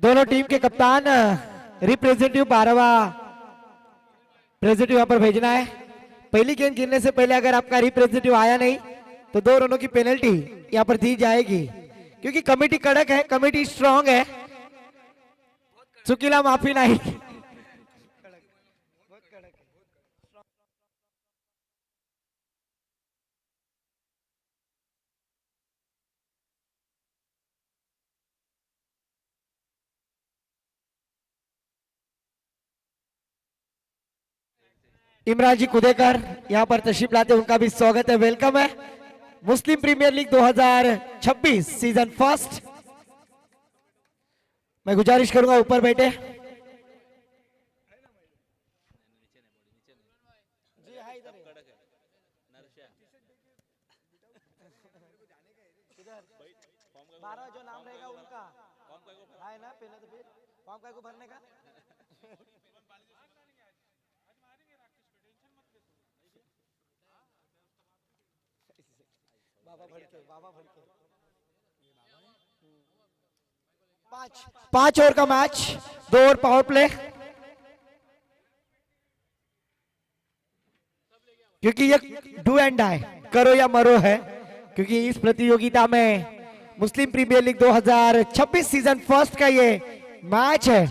दोनों टीम के कप्तान representative 12वां representative यहाँ पर भेजना है। पहली गेंद गिरने से पहले अगर आपका रिप्रेजेंटेटिव आया नहीं तो 2 रनों की पेनल्टी यहाँ पर दी जाएगी, क्योंकि कमेटी कड़क है, कमेटी स्ट्रांग है। चुकीला माफी नहीं। इमरान जी कुदेकर यहाँ पर तशरीफ लाते, उनका भी स्वागत है, वेलकम है। मुस्लिम प्रीमियर लीग 2026 सीजन फर्स्ट। मैं गुजारिश करूंगा ऊपर बैठे। बारह जो नाम रहेगा उनका है ना, पहले तो फिर फॉर्म को भरने का। पांच ओवर का मैच, 2 ओवर पावर प्ले। क्योंकि ये डू एंड डाई, करो या मरो है, क्योंकि इस प्रतियोगिता में मुस्लिम प्रीमियर लीग 2026 सीजन फर्स्ट का ये मैच है।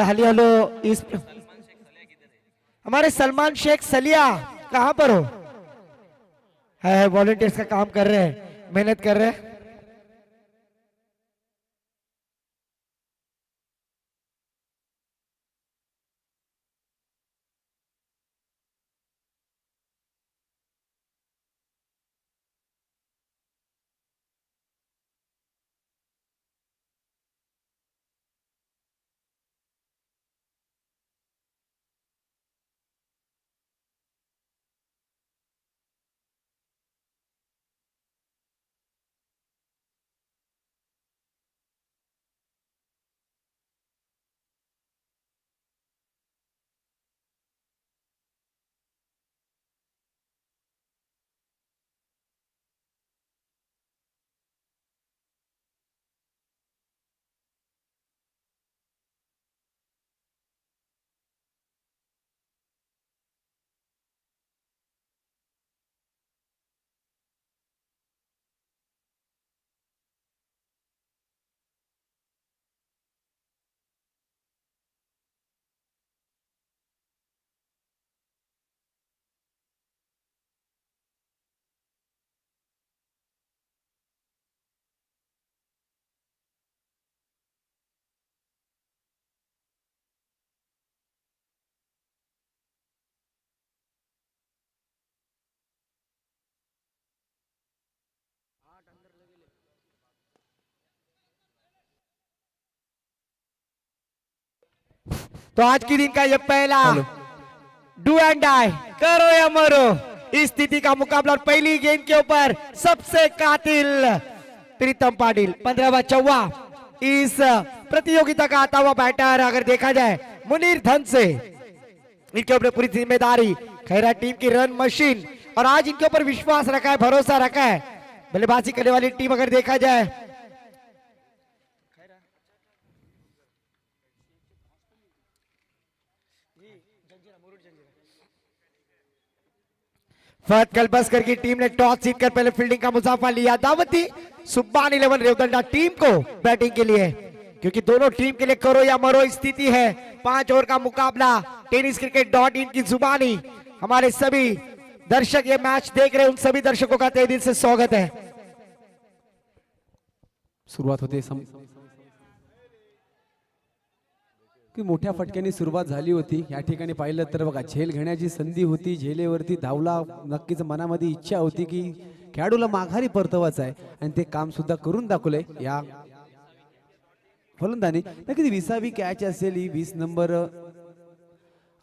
हेलो इस हमारे सलमान शेख सलिया कहां पर हो? है वॉलंटियर्स का काम कर रहे हैं, मेहनत कर रहे हैं। तो आज की दिन का ये पहला डू एंड डाई, करो या मरो इस स्थिति का मुकाबला, और पहली गेंद के ऊपर सबसे कातिल प्रीतम पाटिल 15वां चौवा इस प्रतियोगिता का आता हुआ बैटर। अगर देखा जाए मुनीर धन से, इनके ऊपर पूरी जिम्मेदारी खैरा टीम की रन मशीन, और आज इनके ऊपर विश्वास रखा है, भरोसा रखा है बल्लेबाजी करने वाली टीम। अगर देखा जाए फहद कलबस्कर की टीम ने टॉस जीतकर पहले फील्डिंग का मुसाफा लिया। दावती सुब्बान 11 रेवदंडा टीम को बैटिंग के लिए, क्योंकि दोनों टीम के लिए करो या मरो स्थिति है। 5 ओवर का मुकाबला टेनिस क्रिकेट .in की जुबानी। हमारे सभी दर्शक ये मैच देख रहे हैं, उन सभी दर्शकों का तहे दिल से स्वागत है। सुरुवात होते की मोठ्या फटक्याने सुरुवात झाली होती। या ठिकाणी पाहिलं तर बघा झेल घेण्याची संधी होती, झेलेवरती धावला, नक्कीच मनामध्ये इच्छा होती की खेळाडूला माघारी परतवायचं आहे, आणि ते काम सुद्धा करून दाखवले या फलंदाने। नक्कीच 20वी कॅच असेल ही, 20 नंबर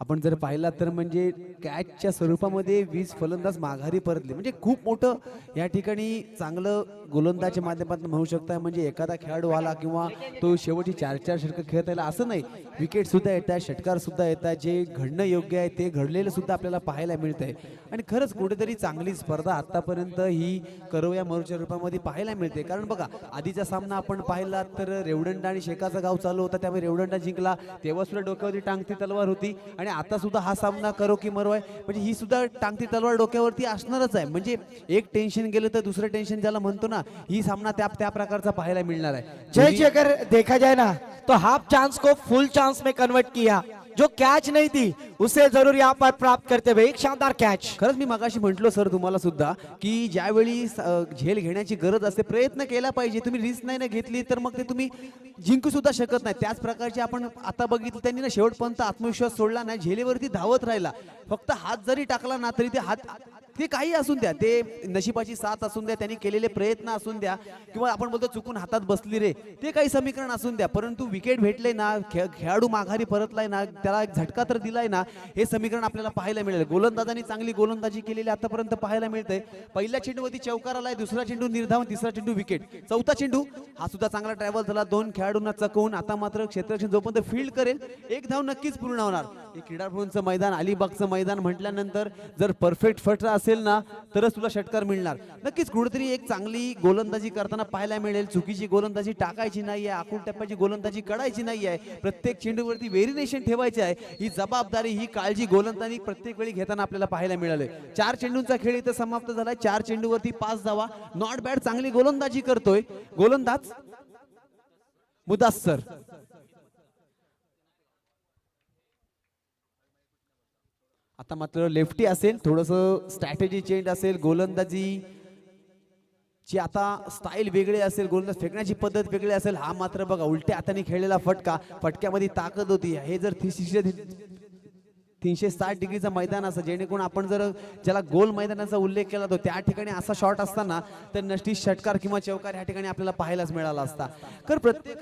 आपण जर पाहिला तर म्हणजे कॅचच्या स्वरूपामध्ये 20 फलंदाज माघारी परतले, म्हणजे खूप मोठं या ठिकाणी चांगलं गोलंदाजच्या माध्यमातून म्हणू शकता. म्हणजे एखादा खेळाडू आला किंवा तो शेवटी 4-4 षटकं खेळता येईल असं नाही, विकेट सुद्धा येत आहे, षटकार सुद्धा येत आहे. जे घडणं योग्य आहे ते घडलेलं सुद्धा आपल्याला पाहायला मिळत आहे. आणि खरंच कुठेतरी चांगली स्पर्धा आतापर्यंत ही करो या मरोच्या रूपामध्ये पाहायला मिळते. कारण बघा, आधीचा सामना आपण पाहिला तर रेवदंडा आणि शेकाचा गाव चालू होता, त्यामुळे रेवदंडा जिंकला, तेव्हा सुद्धा डोक्यावरती टांगती तलवार होती. आणि आता सुद्धा हा सामना करो की मरो आहे, म्हणजे ही सुद्धा टांगती तलवार डोक्यावरती असणारच आहे. म्हणजे एक टेन्शन गेलं तर दुसरं टेन्शन ज्याला म्हणतो ना, ही सामना त्या प्रकारचा पाहायला मिळणार आहे. जय जी, अगर देखा जाए ना तो हाफ चांस को फुल चांस में कन्वर्ट किया, जो कैच नहीं थी उसे जरूर यहाँ पर प्राप्त करते हुए एक शानदार कैच. खरंच मी मगाशी म्हटलो सर तुम्हाला सुद्धा की ज्यावेळी झेल घेण्याची गरज असते, प्रयत्न केला पाहिजे. तुम्ही रिस्क नाही ना घेतली तर मग ते तुम्ही जिंकू सुद्धा शकत नाही. त्याच प्रकारचे आपण आता बघितलं, त्यांनी ना शेवटपर्यंत आत्मविश्वास सोडला नाही, झेलेवरती धावत राहिला. फक्त हात जरी टाकला ना तरी ते काही असून द्या, ते नशिबाची साथ असून द्या, त्यांनी केलेले प्रयत्न असून द्या, किंवा आपण बोलतो चुकून हातात बसली रे, ते काही समीकरण असून द्या, परंतु विकेट भेटले ना, खेळाडू माघारी परतलाय ना, त्याला एक झटका तर दिलाय ना, हे समीकरण आपल्याला पाहायला मिळेल. गोलंदाजांनी चांगली गोलंदाजी केलेली आतापर्यंत पाहायला मिळते. पहिल्या चेंडूवरती चौकार आलाय, दुसरा चेंडू निर्धाव, तिसरा चेंडू विकेट, चौथा चेंडू हा सुद्धा चांगला ट्रॅव्हल झाला, 2 खेळाडूंना चकवून. आता मात्र क्षेत्ररक्षण जोपर्यंत फील्ड करेल एक धाव नक्कीच पूर्ण होणार. हे क्रीडाप्रभूंचं मैदान, अलिबागचं मैदान म्हटल्यानंतर जर परफेक्ट फटका असेल ना तरच तुला षटकार मिळणार. नक्कीच कुठेतरी एक चांगली गोलंदाजी करताना पाहायला मिळेल. चुकीची गोलंदाजी टाकायची नाहीये, आखूड टप्प्याची गोलंदाजी करायची नाहीये, प्रत्येक चेंडूवरती व्हेरिनेशन ठेवायचे आहे. ही जबाबदारी, ही काळजी गोलंदाजी प्रत्येक वेळी घेताना आपल्याला पाहायला मिळाले. 4 चेंडूंचा खेळ इथं समाप्त झालाय. 4 चेंडूवरती 5 धावा. नॉट बॅड, चांगली गोलंदाजी करतोय गोलंदाज मुदास्सर. आता मात्र लेफ्टी असेल, थोडंसं स्ट्रॅटेजी चेंज असेल, गोलंदाजी ची आता स्टाईल वेगळी असेल, गोलंदाज फेकण्याची पद्धत वेगळी असेल. हा मात्र बघा उलट्या हाताने खेळलेला फटका, फटक्यामध्ये ताकद होती. हे जर 360 डिग्रीचं मैदान असं, जेणेकरून आपण जर ज्याला गोल मैदानाचा उल्लेख केला तो त्या ठिकाणी असा शॉट असताना तर नक्कीच षटकार किंवा चौकार ह्या ठिकाणी आपल्याला पाहायलाच मिळाला असता. तर प्रत्येक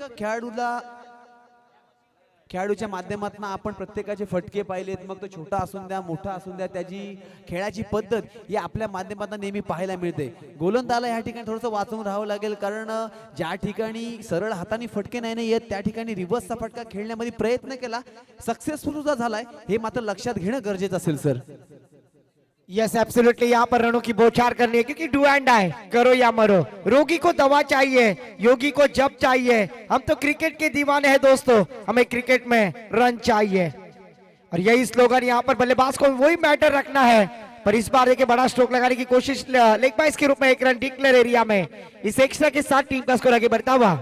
खेळाडूच्या माध्यमातून आपण प्रत्येकाचे फटके पाहिलेत, मग तो छोटा असून द्या मोठा असून द्या, त्याची खेळाची पद्धत ही आपल्या माध्यमातून नेहमी पाहायला मिळते. गोलंदाजाला ह्या ठिकाणी थोडंसं वाचून राहावं लागेल, कारण ज्या ठिकाणी सरळ हाताने फटके नाही येत त्या ठिकाणी रिव्हर्सचा फटका खेळण्यामध्ये प्रयत्न केला, सक्सेसफुल सुद्धा झालाय, हे मात्र लक्षात घेणं गरजेचं असेल सर. यस एब्सोल्युटली, यहाँ पर रनों की बौछार करनी है, क्योंकि डू एंड डाई, करो या मरो. रोगी को दवा चाहिए, योगी को जब चाहिए. हम तो क्रिकेट के दीवाने हैं दोस्तों, हमें क्रिकेट में रन चाहिए और यही स्लोगन यहाँ पर बल्लेबाज को वही मैटर रखना है. पर इस बार देखिए बड़ा स्ट्रोक लगाने की कोशिश, लेग बाइस के रूप में 1 रन डिक्लेयर एरिया में, इस एक्स्ट्रा के साथ टीम का स्कोर आगे बढ़ता हुआ.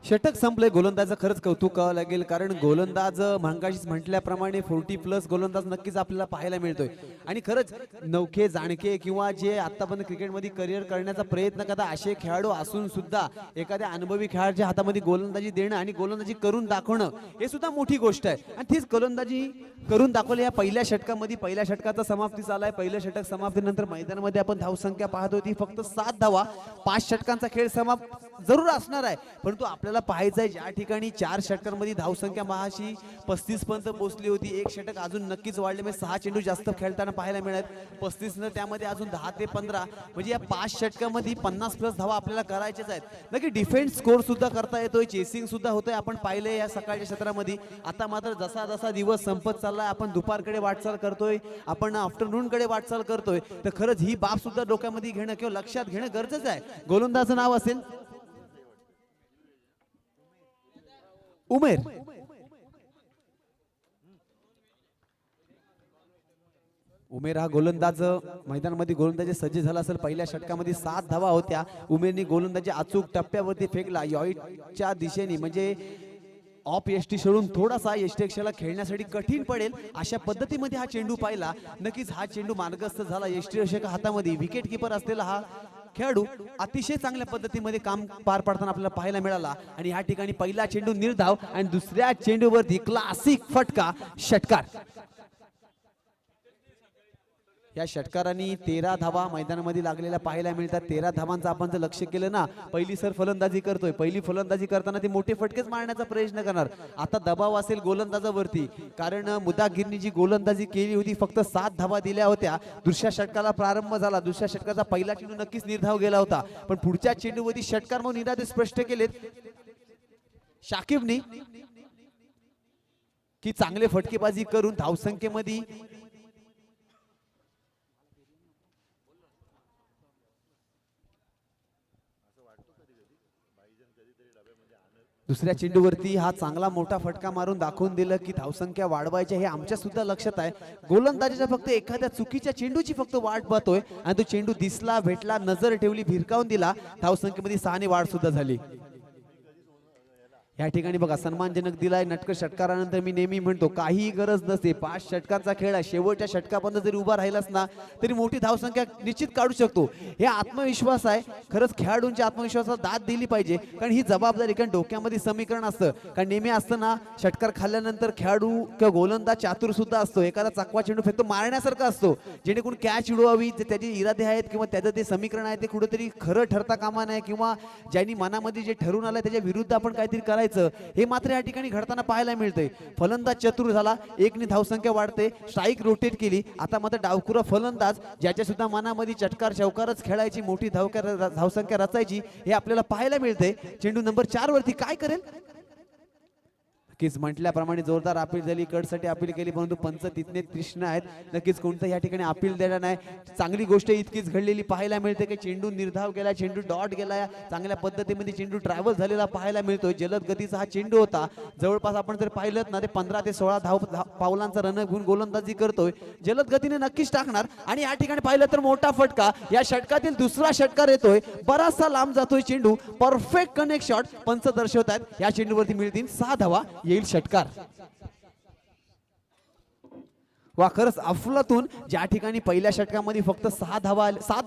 षटक संपले. गोलंदाज खरंच कौतुक करावं लागेल, कारण गोलंदाज मांगाशीच म्हटल्याप्रमाणे 40+ गोलंदाज नक्कीच आपल्याला पाहायला मिळतोय. आणि खरंच नौखे जाणके किंवा जे आतापर्यंत क्रिकेटमध्ये करिअर करण्याचा प्रयत्न करता असे खेळाडू असून सुद्धा एखाद्या अनुभवी खेळाडूच्या हातामध्ये गोलंदाजी देणं आणि गोलंदाजी करून दाखवणं हे सुद्धा मोठी गोष्ट आहे. आणि तीच गोलंदाजी करून दाखवली या पहिल्या षटकामध्ये. पहिल्या षटकाचा समाप्ती झालाय. पहिलं षटक समाप्तीनंतर मैदानामध्ये आपण धावसंख्या पाहत होती फक्त 7 धावा. 5 षटकांचा खेळ समाप्त जरूर असणार आहे, परंतु आपल्याला पाहायचं आहे ज्या ठिकाणी 4 षटकांमध्ये धावसंख्या महाशी 35 पर्यंत पोहोचली होती, 1 षटक अजून नक्कीच वाढले, म्हणजे 6 चेंडू जास्त खेळताना पाहायला मिळत. 35 न त्यामध्ये अजून 10 ते 15, म्हणजे या 5 षटकामध्ये 50+ धावा आपल्याला करायच्याच आहेत. नक्की डिफेन्स स्कोर सुद्धा करता येतोय, चेसिंग सुद्धा होतंय, आपण पाहिले या सकाळच्या क्षेत्रामध्ये. आता मात्र जसा जसा दिवस संपत चाललाय, आपण दुपारकडे वाटचाल करतोय, आपण आफ्टरनून कडे वाटचाल करतोय, तर खरंच ही बाब सुद्धा डोक्यामध्ये घेणं किंवा लक्षात घेणं गरजेचं आहे. गोलंदाजाचं नाव असेल उमेर. उमेर हा गोलंदाज मैदानामध्ये गोलंदाजी सज्ज झाला असेल. पहिल्या षटकामध्ये 7 धावा होत्या. उमेरने गोलंदाजी अचूक टप्प्यावरती फेकला यॉईटच्या दिशेने, म्हणजे ऑफ एसटी सोडून थोडासा एसटीएक्सला खेळण्यासाठी कठीण पडेल अशा पद्धतीमध्ये हा चेंडू पाहिला. नक्कीच हा चेंडू मार्गस्थ झाला एसटीएक्सच्या हातामध्ये. विकेट किपर असलेला हा खेळाडू अतिशय चांगल्या पद्धतीमध्ये काम पार पाडताना आपल्याला पाहायला मिळाला. आणि या ठिकाणी पहिला चेंडू निर्धाव आणि दुसऱ्या चेंडूवरती क्लासिक फटका, षटकार. या षटकारांनी 13 धावा मैदानामध्ये लागलेल्या पाहायला मिळतात. 13 धावांचं आपण जर लक्ष केलं ना, पहिली सर फलंदाजी करतोय, पहिली फलंदाजी करताना ते मोठे फटकेच मारण्याचा प्रयत्न करणार. आता दबाव असेल गोलंदाजावरती, कारण मुदागिरनी जी गोलंदाजी केली होती फक्त 7 धावा दिल्या होत्या. दुसऱ्या षटकाला प्रारंभ झाला, दुसऱ्या षटकाचा पहिला चेंडू नक्कीच निर्धाव गेला होता, पण पुढच्या चेंडूवरती षटकार म्हणून इरादे स्पष्ट केलेत शाकिबनी की चांगले फटकेबाजी करून धावसंख्येमध्ये दुसऱ्या चेंडूवरती हा चांगला मोठा फटका मारून दाखवून दिलं की धावसंख्या वाढवायची हे आमच्या सुद्धा लक्षात आहे. गोलंदाजीच्या फक्त एखाद्या चुकीच्या चेंडूची फक्त वाट पाहतोय आणि तो चेंडू दिसला, भेटला, नजर ठेवली, भिरकावून दिला, धावसंख्येमध्ये 6 ने वाढ सुद्धा झाली. या ठिकाणी बघा सन्मानजनक दिलाय नटकर षटकारानंतर. मी नेहमी म्हणतो काहीही गरज नसते, 5 षटकांचा खेळ आहे, शेवटच्या षटकापर्यंत जरी उभा राहिलास ना तरी मोठी धावसंख्या निश्चित काढू शकतो. हे आत्मविश्वास आहे. खरंच खेळाडूंच्या आत्मविश्वासाला दाद दिली पाहिजे, कारण ही जबाबदारी, कारण डोक्यामध्ये समीकरण असतं. कारण नेहमी असतं ना, षटकार खाल्ल्यानंतर खेळाडू किंवा गोलंदाज चातुर सुद्धा असतो, एखादा चाकवा चेंडू फक्त मारण्यासारखा असतो, जेणेकरून कॅच उडवावी, त्याचे इरादे आहेत किंवा त्याचं ते समीकरण आहे ते कुठेतरी खरं ठरता कामा नये, किंवा ज्यांनी मनामध्ये जे ठरून आलं त्याच्या विरुद्ध आपण काहीतरी करायचं, हे मात्र या ठिकाणी घडताना पाहायला मिळतंय. फलंदाज चतुर झाला, 1 ने धावसंख्या वाढते, स्ट्राईक रोटेट केली. आता मात्र डावखुरा फलंदाज ज्याच्या सुद्धा मनामध्ये चटकार चौकारच खेळायची, मोठी धावसंख्या रचायची, हे आपल्याला पाहायला मिळतंय. चेंडू नंबर 4 वरती काय करेल, नक्कीच म्हटल्याप्रमाणे जोरदार अपील झाली, कडसाठी अपील केली, परंतु पंच तिथने कृष्ण आहेत, नक्कीच कोणतं या ठिकाणी अपील देणार नाही. चांगली गोष्ट इतकीच घडलेली पाहायला मिळते की चेंडू निर्धाव गेला, चेंडू डॉट गेला, चांगल्या पद्धतीमध्ये चेंडू ट्रॅव्हल झालेला पाहायला मिळतोय. जलद गतीचा हा चेंडू होता, जवळपास आपण जर पाहिलं ना ते 15 ते 16 पावलांचा रन घेऊन गोलंदाजी करतोय, जलद गतीने नक्कीच टाकणार. आणि या ठिकाणी पाहिलं तर मोठा फटका, या षटकातील दुसरा षटकार येतोय, बराचसा लांब जातोय चेंडू, परफेक्ट कनेक्ट शॉट पंच दर्शवतात. या चेंडूवरती मिळतील 6 धावा, येईल षटकार. वा, खरंच अफलातून. ज्या ठिकाणी पहिल्या षटकामध्ये फक्त 7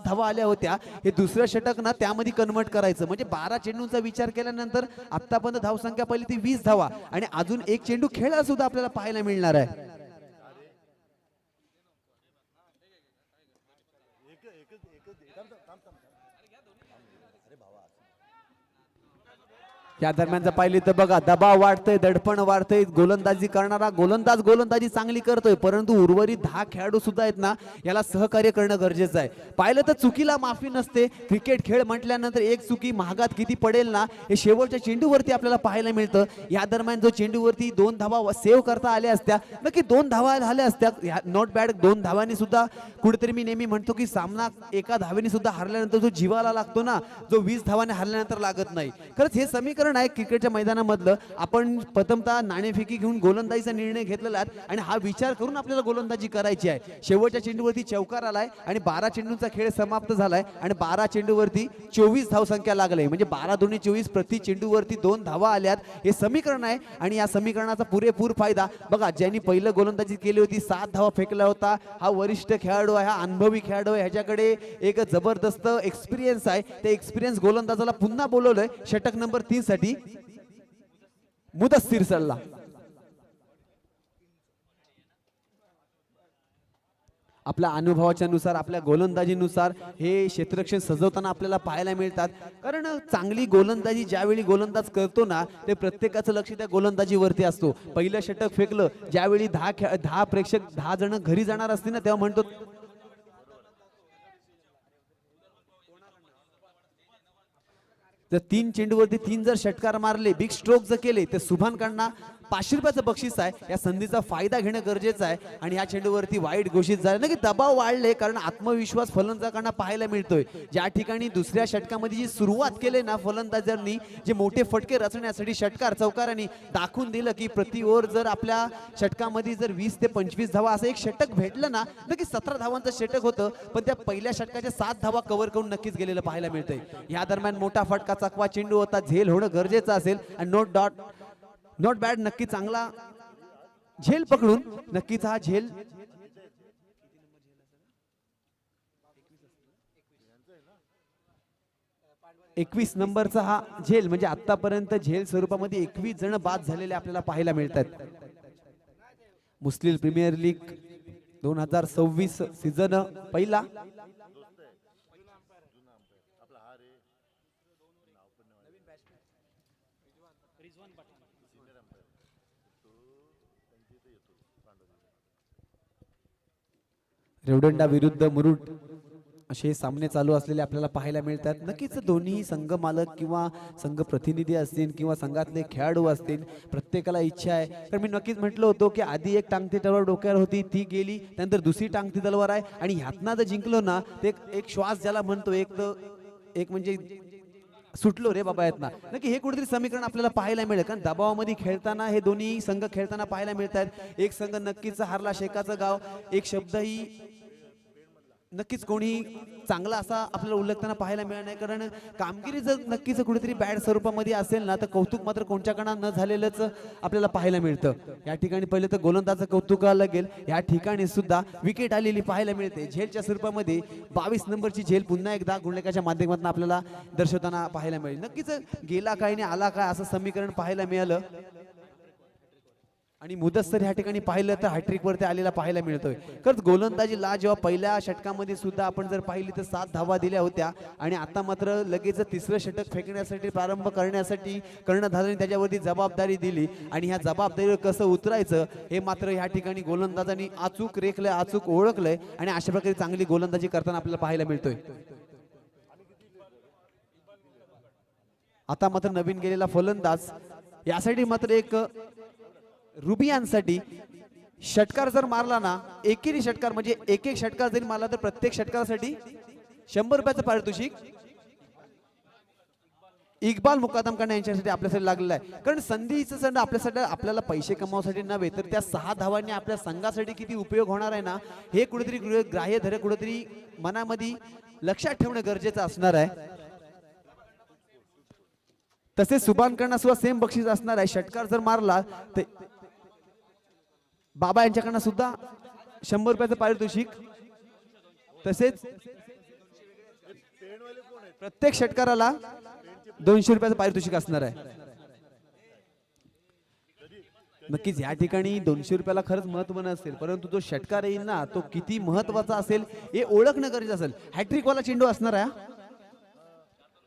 धावा आल्या होत्या, हे दुसरं षटक ना त्यामध्ये कन्वर्ट करायचं, म्हणजे 12 चेंडूंचा विचार केल्यानंतर आतापर्यंत धावसंख्या पहिली ती 20 धावा आणि अजून एक चेंडू खेळायला सुद्धा आपल्याला पाहायला मिळणार आहे. या दरम्यानचा पाहिले तर बघा दबाव वाढतोय, दडपण वाढतंय. गोलंदाजी करणारा गोलंदाजी चांगली करतोय, परंतु उर्वरित 10 खेळाडू सुद्धा आहेत ना, याला सहकार्य करणं गरजेचं आहे. पाहिलं तर चुकीला माफी नसते. क्रिकेट खेळ म्हटल्यानंतर एक चुकी महागात किती पडेल ना, हे शेवटच्या चेंडूवरती आपल्याला पाहायला मिळतं. या दरम्यान जो चेंडूवरती 2 धावा सेव्ह करता आल्या असत्या, नक्की 2 धावा झाल्या असत्या, नॉट बॅड. 2 धावांनी सुद्धा कुठेतरी मी नेहमी म्हणतो की सामना एका धावेने सुद्धा हरल्यानंतर जो जीवाला लागतो ना, जो 20 धावाने हरल्यानंतर लागत नाही. खरंच हे समीकरण आहे क्रिकेटच्या मैदानामधलं. आपण प्रथमतः नाणेफेकी घेऊन गोलंदाजीचा निर्णय घेतलेला आहे आणि हा विचार करून आपल्याला गोलंदाजी करायची आहे. शेवटच्या चेंडूवरती चौकार आलाय आणि 12 चेंडूंचा खेळ समाप्त झालाय आणि 12 चेंडूवरती 24 धावसंख्या लागली, म्हणजे 12 दूने 24, प्रति चेंडूवरती 2 धावा आल्यात. हे समीकरण आहे आणि या समीकरणाचा पुरेपूर फायदा बघा, ज्यांनी पहिलं गोलंदाजी केली होती 7 धावा फेकला होता, हा वरिष्ठ खेळाडू आहे, हा अनुभवी खेळाडू आहे, ह्याच्याकडे एक जबरदस्त एक्सपिरियन्स आहे. ते एक्सपिरियन्स गोलंदाजाला पुन्हा बोलवलंय षटक नंबर 3 साठी. मुदस्सिर सल्ला. आपल्या अनुभवाच्या नुसार, आपल्या गोलंदाजीनुसार हे क्षेत्ररक्षण सजवताना आपल्याला पाहायला मिळतात. कारण चांगली गोलंदाजी ज्यावेळी गोलंदाज करतो ना, ते प्रत्येकाचं लक्ष त्या गोलंदाजीवरती असतो. पहिलं षटक फेकलं, ज्यावेळी 10 प्रेक्षक 10 जण घरी जाणार असतील ना, तेव्हा म्हणतो जर 3 चेंडूवरती 3 जर षटकार मारले, बिग स्ट्रोक जर केले, तर सुभानकडनं 500 रुपयाचं बक्षीस आहे. या संधीचा फायदा घेणं गरजेचं आहे. आणि ह्या चेंडूवरती वाईट घोषित झालं ना की दबाव वाढले, कारण आत्मविश्वास फलंदाजांना पाहायला मिळतोय. ज्या ठिकाणी दुसऱ्या षटकामध्ये जी सुरुवात केली ना फलंदाजांनी, जे मोठे फटके रचण्यासाठी षटकार चौकारांनी दाखवून दिलं की प्रति ओव्हर जर आपल्या षटकामध्ये जर 20 ते 25 धावा असं एक षटक भेटलं ना, नक्की 17 धावांचं षटक होतं, पण त्या पहिल्या षटकाच्या 7 धावा कव्हर करून नक्कीच गेलेलं पाहायला मिळतंय. या दरम्यान मोठा फटका चकवा चेंडू होता, झेल होणं गरजेचं असेल आणि नॉट बॅड. नक्की चांगला झेल पकडून नक्कीच हा झेल एकवीस नंबरचा हा झेल, म्हणजे आतापर्यंत झेल स्वरूपामध्ये 21 जण बाद झालेले आपल्याला पाहायला मिळतात. मुस्लिम प्रीमियर लीग 2026 सीझन पहिला. रेवदंडा विरुद्ध मुरुड असे सामने चालू असलेले आपल्याला पाहायला मिळतात. नक्कीच दोन्ही संघ मालक किंवा संघ प्रतिनिधी असतील किंवा संघातले खेळाडू असतील, प्रत्येकाला इच्छा आहे. तर मी नक्कीच म्हटलं होतं की आधी एक टांगती तलवार डोक्यावर होती, ती गेली, त्यानंतर दुसरी टांगती तलवार आहे आणि ह्यातनं जर जिंकलो ना ते एक श्वास ज्याला म्हणतो, एक म्हणजे सुटलो रे बाबा यातना. नक्की हे कुठेतरी समीकरण आपल्याला पाहायला मिळेल, कारण दबावामध्ये खेळताना हे दोन्ही संघ खेळताना पाहायला मिळतात. एक संघ नक्कीच हारला शेकाचं गाव, एक शब्दही नक्कीच कोणी चांगला असा आपल्याला उल्लेखताना पाहायला मिळणार नाही. कारण कामगिरी जर नक्कीच कुठेतरी बॅड स्वरूपामध्ये असेल ना तर कौतुक मात्र कोणच्याकडनं न झालेलंच आपल्याला पाहायला मिळतं. या ठिकाणी पहिले तर गोलंदाजाचं कौतुक करावं लागेल. या ठिकाणी सुद्धा विकेट आलेली पाहायला मिळते. झेलच्या स्वरूपामध्ये 22 नंबरची झेल पुन्हा एकदा गुणलेखाच्या माध्यमातून आपल्याला दर्शवताना पाहायला मिळेल. नक्कीच गेला काय आणि आला काय असं समीकरण पाहायला मिळालं. आणि मुदस्सर ह्या ठिकाणी पाहिलं तर हॅट्रिक वरती आलेला पाहायला मिळतोय. खरंच गोलंदाजीला जेव्हा पहिल्या षटकामध्ये सुद्धा आपण जर पाहिली तर 7 धावा दिल्या होत्या आणि आता मात्र लगेच तिसरं षटक फेकण्यासाठी प्रारंभ करण्यासाठी कर्णधारांनी त्याच्यावरती जबाबदारी दिली आणि ह्या जबाबदारीवर कसं उतरायचं हे मात्र ह्या ठिकाणी गोलंदाजांनी अचूक रेखलंय, अचूक ओळखलंय आणि अशा प्रकारे चांगली गोलंदाजी करताना आपल्याला पाहायला मिळतोय. आता मात्र नवीन गेलेला फलंदाज यासाठी मात्र एक रुबियांसाठी षटकार जर मारला ना, एकेरी षटकार म्हणजे एक षटकार जरी मारला तर प्रत्येक षटकारासाठी 100 रुपयाचं पारितोषिक इक्बाल मुकादमकडे यांच्यासाठी आपल्यासाठी लागलेला आहे. कारण संधीचं संध आपल्यासाठी आपल्याला पैसे कमावण्यासाठी नव्हे तर त्या 6 धावांनी आपल्या संघासाठी किती उपयोग होणार आहे ना हे कुठेतरी ग्राह्य धरे कुठेतरी मनामध्ये लक्षात ठेवणं गरजेचं असणार आहे. तसेच सुभानकडनं सुद्धा सेम बक्षीस असणार आहे. षटकार जर मारला तर बाबा यांच्याकडनं सुद्धा 100 रुपयाचं पारितोषिक, तसेच प्रत्येक षटकाराला 200 रुपयाचं पारितोषिक असणार आहे. नक्कीच या ठिकाणी 200 रुपयाला खरंच महत्व नसेल, परंतु जो षटकार येईल ना तो किती महत्वाचा असेल हे ओळखणं गरजेचं असेल. हॅट्रिक वाला चेंडू असणार आहे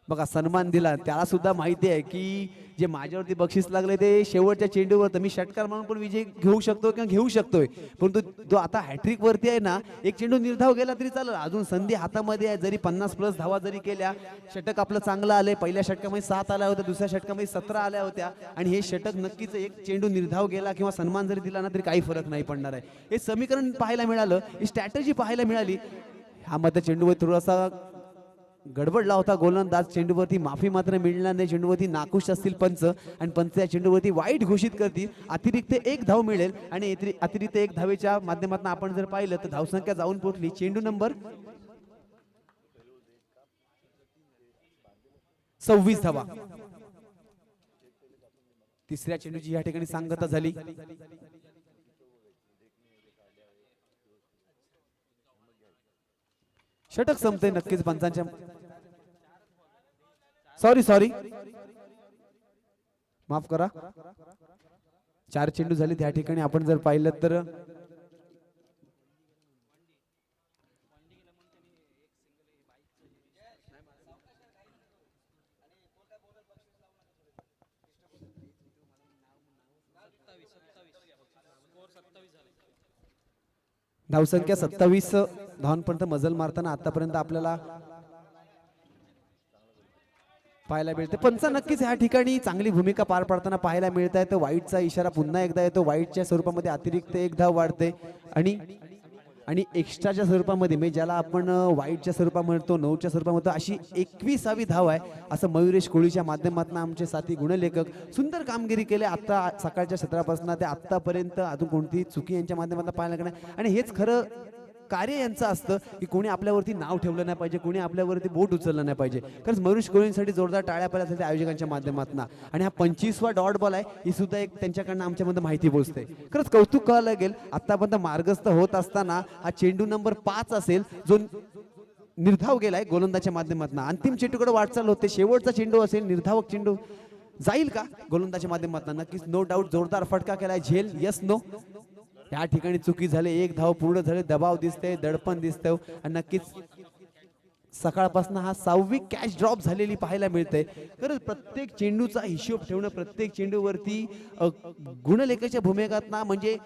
बघा, सन्मान दिला. त्याला सुद्धा माहिती आहे की जे माझ्यावरती बक्षीस लागले ते शेवटच्या चेंडूवर तर मी षटकार म्हणून पण विजय घेऊ शकतो किंवा घेऊ शकतोय, परंतु जो आता हॅट्रिक वरती आहे ना एक चेंडू निर्धाव गेला तरी चालेल, अजून संधी हातामध्ये आहे. जरी 50+ धावा जरी केल्या, षटक आपलं चांगलं आलंय. पहिल्या षटकामध्ये 7 आल्या होत्या, दुसऱ्या षटकामध्ये 17 आल्या होत्या आणि हे षटक नक्कीच एक चेंडू निर्धाव गेला किंवा सन्मान जरी दिला ना तरी काही फरक नाही पडणार आहे. हे समीकरण पाहायला मिळालं, ही स्ट्रॅटेजी पाहायला मिळाली. हा मध्ये चेंडूवर थोडासा गडबडला होता गोलंदाज, चेंडूवरती माफी मात्र मिळणार नाही. चेंडूवरती नाखुश असतील पंच आणि पंच या चेंडूवरती वाईट घोषित करतील. अतिरिक्त 1 धाव मिळेल आणि अतिरिक्त 1 धावेच्या माध्यमातून आपण जर पाहिलं तर धावसंख्या जाऊन पोहोचली चेंडू नंबर 26 धावा. तिसऱ्या चेंडूची या ठिकाणी सांगता झाली. षटक संपते. नक्कीच पंचांच्या सॉरी माफ करा, 4 चेंडू झाले. त्या ठिकाणी आपण जर पाहिलं तर धावसंख्या 27 धावांपर्यंत मजल मारताना आतापर्यंत आपल्याला पाहायला मिळते. पंच नक्कीच ह्या ठिकाणी चांगली भूमिका पार पाडताना पाहायला मिळत आहे. तर वाईटचा इशारा पुन्हा एकदा येतो. वाईटच्या स्वरूपामध्ये अतिरिक्त 1 धाव वाढते आणि एक्स्ट्राच्या स्वरूपामध्ये म्हणजे ज्याला आपण वाईटच्या स्वरूपात म्हणतो, 9च्या स्वरूपात म्हणतो, अशी 21वी धाव आहे असं मयुरेश कोळीच्या माध्यमातून आमचे साथी गुणलेखक सुंदर कामगिरी केले. आता सकाळच्या सत्रापासून ते आतापर्यंत अजून कोणतीही चुकी यांच्या माध्यमातून पाहायला लागणार आणि हेच खरं कार्य यांचं असतं की कोणी आपल्यावरती नाव ठेवलं नाही पाहिजे, कोणी आपल्यावरती बोट उचललं नाही पाहिजे. खरंच मयुरेश कोळींसाठी जोरदार टाळ्या पडल्या आयोजकांच्या माध्यमातून. आणि हा 25वा डॉट बॉल आहे, ही सुद्धा एक त्यांच्याकडनं आमच्यामध्ये माहिती पोहोचते. खरंच कौतुक करावं लागेल. आतापर्यंत मार्गस्थ होत असताना हा चेंडू नंबर 5 असेल जो निर्धाव गेलाय गोलंदाजच्या माध्यमातून. अंतिम चेंडूकडे वाटचाल होते. शेवटचा चेंडू असेल, निर्धावक चेंडू जाईल का गोलंदाजच्या माध्यमातून? नक्कीच नो डाऊट जोरदार फटका केलाय. झेल यस नो या ठिकाणी चुकी झाली, एक धाव पूर्ण झाले, दबाव दिसतंय, दडपण दिसतंय आणि नक्कीच सकाळपासून हा 6वी कॅच ड्रॉप झालेली पाहायला मिळते. खरंच प्रत्येक चेंडूचा हिशोब ठेवणं, प्रत्येक चेंडूवरती गुणलेखाच्या भूमिकात ना म्हणजे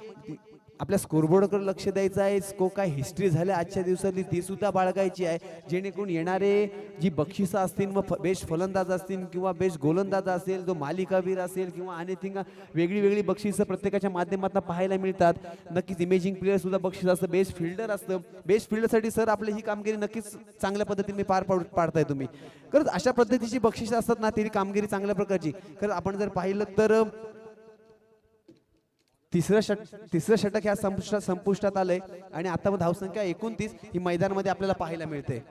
आपल्या स्कोरबोर्डकडे लक्ष द्यायचं आहे. काय हिस्ट्री झाल्या आजच्या दिवसातली ती सुद्धा बाळगायची आहे, जेणेकरून येणारे जी बक्षिसं असतील, मग बेस्ट फलंदाज असतील किंवा बेस्ट गोलंदाज असेल, जो मालिकावीर असेल किंवा अनेक वेगळी वेगळी बक्षिसं प्रत्येकाच्या माध्यमातून पाहायला मिळतात. नक्कीच इमेजिंग प्लेअर सुद्धा बक्षीस असतं, बेस्ट फिल्डर असतं. बेस्ट फिल्डरसाठी सर आपली ही कामगिरी नक्कीच चांगल्या पद्धतीने पाडताय तुम्ही. खरंच अशा पद्धतीची बक्षिसं असतात ना, ती कामगिरी चांगल्या प्रकारची. खरंच आपण जर पाहिलं तर तिसरं षटक ह्या संपुष्टात आलंय आणि आता धावसंख्या 29 ही मैदानामध्ये आपल्याला पाहायला मिळते.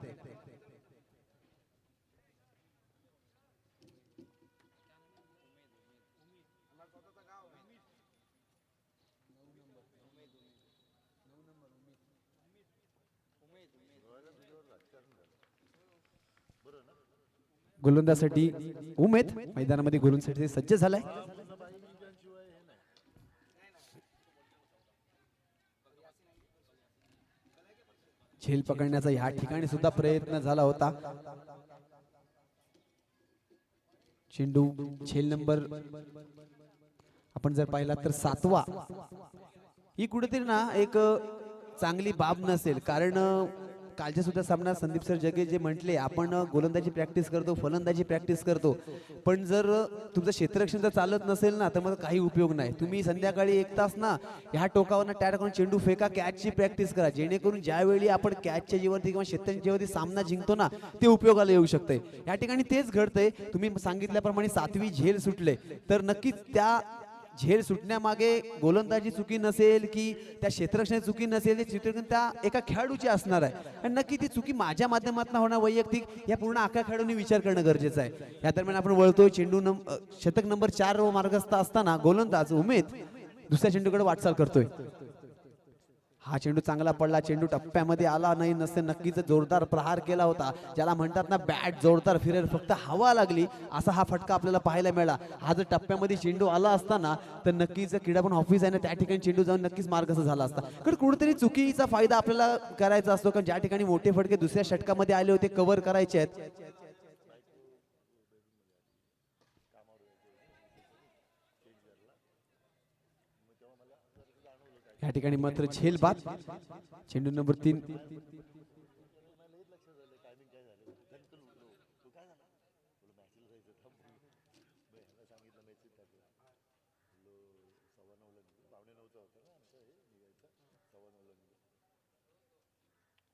गोलंदाजासाठी उमेद मैदानामध्ये गोलंदाजासाठी सज्ज झालाय. झेल पकडण्याचा या ठिकाणी सुद्धा प्रयत्न झाला होता. चेंडू झेल नंबर आपण जर पाहिला तर 7वा. ही कुठेतरी ना एक चांगली बाब नसेल, कारण कालच्या सुद्धा सामन्यात संदीप सर जगे जे म्हटले, आपण गोलंदाजी प्रॅक्टिस करतो, फलंदाजी प्रॅक्टिस करतो, पण जर तुमचं क्षेत्ररक्षण जर चालत नसेल ना तर मग काही उपयोग नाही. तुम्ही संध्याकाळी 1 तास ना ह्या टोकावर त्या टाकून चेंडू फेका, कॅचची प्रॅक्टिस करा, जेणेकरून ज्यावेळी आपण कॅचच्या जीवरती किंवा क्षेत्राच्या जीवरती सामना जिंकतो ना ते उपयोगाला येऊ शकते. या ठिकाणी तेच घडतंय. तुम्ही सांगितल्याप्रमाणे 7वी झेल सुटले, तर नक्कीच त्या झेल सुटण्यामागे गोलंदाजी चुकी नसेल की त्या क्षेत्ररक्षणाची चुकी नसेल, चित्रकरण त्या एका खेळाडूची असणार आहे. आणि नक्की ती चुकी माझ्या माध्यमातून होणार वैयक्तिक या पूर्ण अख्या खेळाडूंनी विचार करणं गरजेचं आहे. या दरम्यान आपण वळतोय चेंडू षटक नंबर 4 व मार्गस्थ असताना गोलंदाज उमेद दुसऱ्या चेंडूकडे वाटचाल करतोय. हा चेंडू चांगला पडला, चेंडू टप्प्यामध्ये आला नाही नसते, नक्कीच जोरदार प्रहार केला होता, ज्याला म्हणतात ना बॅट जोरदार फिरेल, फक्त हवा लागली असा हा फटका आपल्याला पाहायला मिळाला. हा जर टप्प्यामध्ये चेंडू आला असताना तर नक्कीच क्रीडापण ऑफिस आहे ना त्या ठिकाणी चेंडू जाऊन नक्कीच मार्गस्थ झाला असता. कारण कुठेतरी चुकीचा फायदा आपल्याला करायचा असतो, कारण ज्या ठिकाणी मोठे फटके दुसऱ्या षटकामध्ये आले होते कव्हर करायचे आहेत. या ठिकाणी मात्र झेल बाद. चेंडू नंबर 3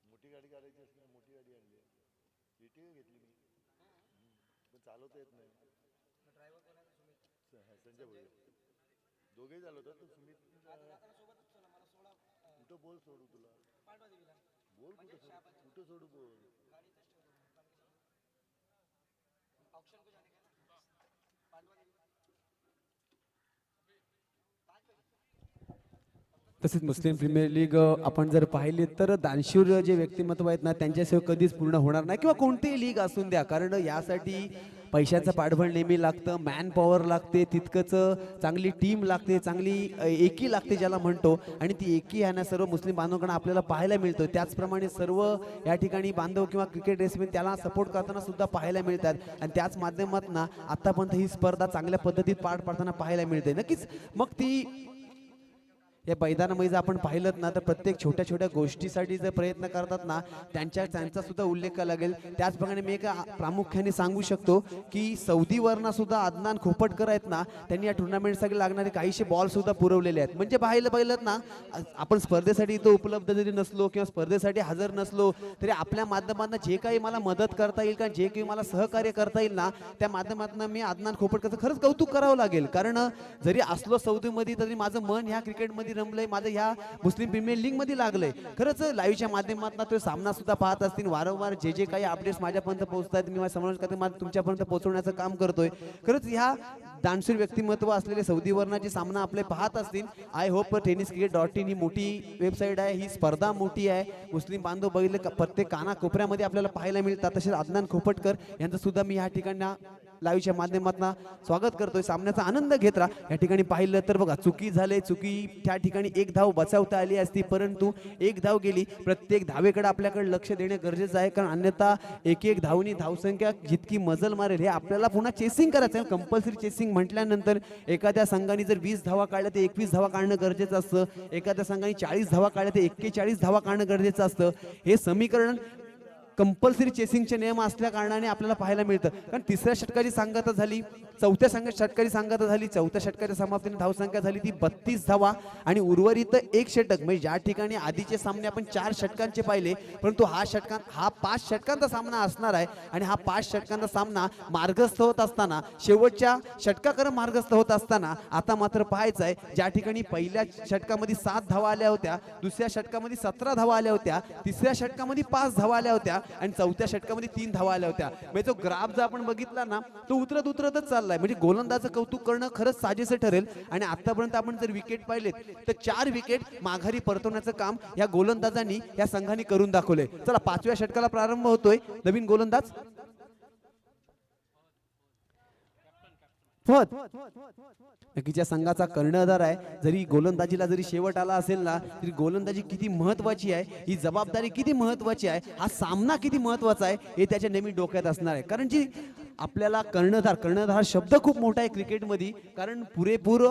मोठी गाडी काढायची असते ना, मोठी गाडी आणली, एटीओ घेतली मी, पण चालवता येत नाही. संजय भाई दोघेही झालो होतं. तर सुमित कुठं बोल सोडू तुला, बोल कुठं सोडू बोल. तसेच मुस्लिम प्रीमियर लीग आपण जर पाहिले तर दानशूर जे व्यक्तिमत्व आहेत ना त्यांच्याशिवाय कधीच पूर्ण होणार नाही, किंवा कोणतीही लीग असून द्या, कारण यासाठी पैशाचं पाठबळ नेहमी लागतं, मॅन पॉवर लागते, तितकंच चांगली टीम लागते, चांगली एकी लागते ज्याला म्हणतो, आणि ती एकी ह्या सर्व मुस्लिम बांधवांकडे आपल्याला पाहायला मिळतं. त्याचप्रमाणे सर्व या ठिकाणी बांधव किंवा क्रिकेट रेसमेन त्याला सपोर्ट करताना सुद्धा पाहायला मिळतात, आणि त्याच माध्यमातून आतापर्यंत ही स्पर्धा चांगल्या पद्धतीत पार पाडताना पाहायला मिळते. नक्कीच मग ती या मैदानामध्ये जर आपण पाहिलं ना तर प्रत्येक छोट्या छोट्या गोष्टीसाठी जर प्रयत्न करतात ना त्यांचा सुद्धा उल्लेख करावा लागेल. त्याचप्रमाणे मी एक प्रामुख्याने सांगू शकतो की सौदीवरनं सुद्धा अदनान खोपटकर आहेत ना, त्यांनी या टुर्नामेंटसाठी लागणारे काहीशे बॉल सुद्धा पुरवलेले आहेत. म्हणजे पाहिलं ना आपण स्पर्धेसाठी इथं उपलब्ध जरी नसलो किंवा स्पर्धेसाठी हजर नसलो तरी आपल्या माध्यमातून जे काही मला मदत करता येईल का जे काही मला सहकार्य करता येईल ना त्या माध्यमातून मी अदनान खोपटकरचं खरंच कौतुक करावं लागेल. कारण जरी असलो सौदीमध्ये तरी माझं मन ह्या क्रिकेटमध्ये रमलंय, माझं ह्या मुस्लिम प्रीमियर लीग मध्ये लागलंय. खरंच लाईव्हच्या माध्यमातून तो सामना सुद्धा पाहत असतील, वारंवार जे काही अपडेट्स माझ्यापर्यंत पोहोचतात मी समावेश करते, माझं तुमच्यापर्यंत पोहोचवण्याचं काम करतोय. खरंच ह्या दानशूर व्यक्तिमत्व असलेले सौदीवरणाचे सामना आपले पाहत असतील. आय होप tenniscricket.in ही मोठी वेबसाईट आहे, ही स्पर्धा मोठी आहे, मुस्लिम बांधव बघितले प्रत्येक कानाकोपऱ्यामध्ये आपल्याला पाहायला मिळतात. तसेच अदनान खोपटकर यांचं सुद्धा मी ह्या ठिकाणी लाईव्हच्या माध्यमातून स्वागत करतोय, सामन्याचा आनंद घेत राहा। या ठिकाणी पाहिलं तर बघा चुकी झाले, चुकी त्या ठिकाणी एक धाव बचावता आली असती, परंतु एक धाव गेली। प्रत्येक धावेकडे आपल्याकडे लक्ष देणे गरजेचं आहे, कारण अन्यथा एक एक धावनी धावसंख्या जितकी मजल मारेल हे आपल्याला पुन्हा चेसिंग करायचं आहे। कंपल्सरी चेसिंग म्हटल्यानंतर एखाद्या संघाने जर 20 धावा काढल्या तर 21 धावा काढणं गरजेचं असतं, एखाद्या संघाने 40 धावा काढल्या तर 41 धावा काढणं गरजेचं असतं। हे समीकरण कंपल्सरी चेसिंगचे नियम असल्या कारणाने आपल्याला पाहायला मिळतं। कारण तिसऱ्या षटकाची सांगता झाली, चौथ्या षटकाची सांगता झाली, चौथ्या षटकाच्या समाप्तीने धावसंख्या झाली ती 32 धावा आणि उर्वरित एक षटक। म्हणजे ज्या ठिकाणी आधीचे सामने आपण 4 षटकांचे पाहिले, परंतु हा 5 षटकांचा सामना असणार आहे आणि हा 5 षटकांचा सामना मार्गस्थ होत असताना, शेवटच्या षटकाकडे मार्गस्थ होत असताना आता मात्र पाहायचं आहे, ज्या ठिकाणी पहिल्या षटकामध्ये 7 धावा आल्या होत्या, दुसऱ्या षटकामध्ये 17 धावा आल्या होत्या, तिसऱ्या षटकामध्ये 5 धावा आल्या होत्या आणि चौथ्या षटकामध्ये 3 धावा आल्या होत्या। म्हणजे तो ग्राफ जर आपण बघितला ना तो उतरतच चाललाय। म्हणजे गोलंदाजाचं कौतुक करणं खरंच साजेसं ठरेल। आणि आतापर्यंत आपण जर विकेट पाहिलेत तर 4 विकेट माघारी परतवण्याचं काम या गोलंदाजांनी या संघाने करून दाखवले। चला 5व्या षटकाला प्रारंभ होतोय। नवीन गोलंदाज फहद नक्कीच्या संघाचा कर्णधार आहे। जरी गोलंदाजीला जरी शेवट आला असेल ना तरी गोलंदाजी किती महत्वाची आहे, ही जबाबदारी किती महत्वाची आहे, हा सामना किती महत्वाचा आहे हे त्याच्या नेहमी डोक्यात असणार आहे। कारण जी आपल्याला कर्णधार हा शब्द खूप मोठा आहे क्रिकेटमध्ये, कारण पुरेपूर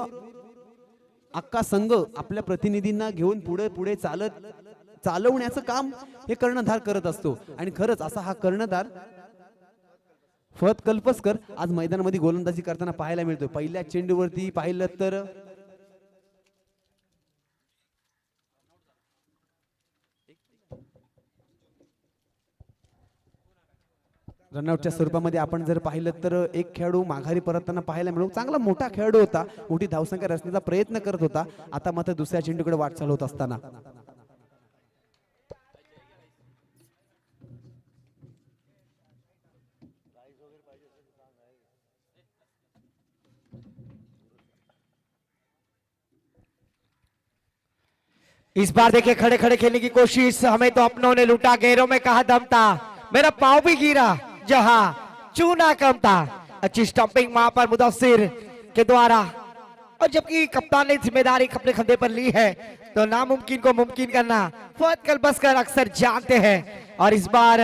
अख्खा संघ आपल्या प्रतिनिधींना घेऊन पुढे चालवण्याचं काम हे कर्णधार करत असतो। आणि खरंच असा हा कर्णधार फहद कल्पसकर आज मैदानामध्ये गोलंदाजी करताना पाहायला मिळतो। पहिल्या चेंडूवरती पाहिलं तर रनआउटच्या स्वरूपामध्ये आपण जर पाहिलं तर एक खेळाडू माघारी परतताना पाहायला मिळतो। चांगला मोठा खेळाडू होता, मोठी धावसंख्या रचण्याचा प्रयत्न करत होता। आता मात्र दुसऱ्या चेंडूकडे वाटचाल होत असताना इस बार देखिए खड़े खड़े खेलने की कोशिश, हमें तो अपनों ने लूटा, गैरों में कहा दम था, मेरा पांव भी गिरा जहां चूना कम था। अच्छी स्टंपिंग वहां पर मुदस्सिर के द्वारा, और जबकि कप्तान ने जिम्मेदारी अपने कंधे पर ली है तो नामुमकिन को मुमकिन करना फहद कल्पसकर अक्सर जानते हैं। और इस बार